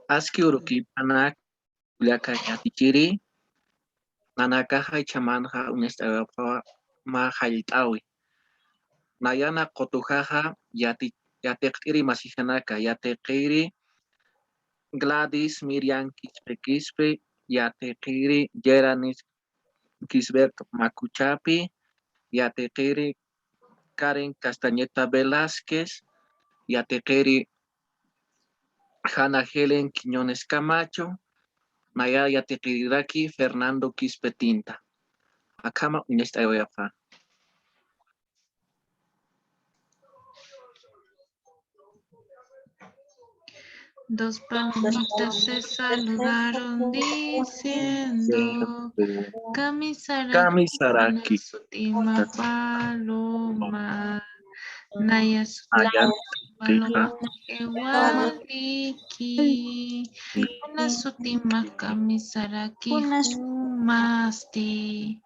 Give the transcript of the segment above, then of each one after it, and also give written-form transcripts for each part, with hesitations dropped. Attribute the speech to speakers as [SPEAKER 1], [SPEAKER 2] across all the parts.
[SPEAKER 1] Aski uruki panak kuliaka yatichiri. Nanakaja chamanja unestawa mahalltawi. Nayana kotujaja yatekiri masijanaka yatekiri Gladys Miriam Quispe yatekiri Yeranis Kisbert Makuchapi yatekiri Karen Castañeta Velázquez yatekiri Hanna Helen Quiñones Camacho Naya yatekiriraki Fernando Quispe Tinta Akama unestawa.
[SPEAKER 2] Dos palmitas se saludaron diciendo Kamisaraki
[SPEAKER 1] Kamisaraki
[SPEAKER 2] Sutima Paloma Naya
[SPEAKER 1] Ayan
[SPEAKER 2] Paloma Ewaliki Una Sutima Kamisaraki Humasti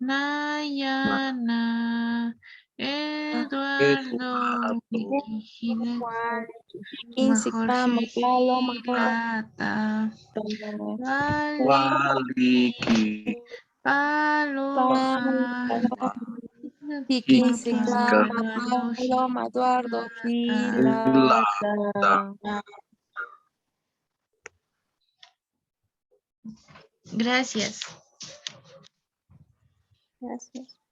[SPEAKER 2] Nayana Eduardo Vigila Jorge Gilata
[SPEAKER 1] Waliki
[SPEAKER 2] Paloma
[SPEAKER 1] Ikiska
[SPEAKER 3] Eduardo
[SPEAKER 1] Lata
[SPEAKER 3] Gilata.
[SPEAKER 2] Gracias.
[SPEAKER 3] Gracias.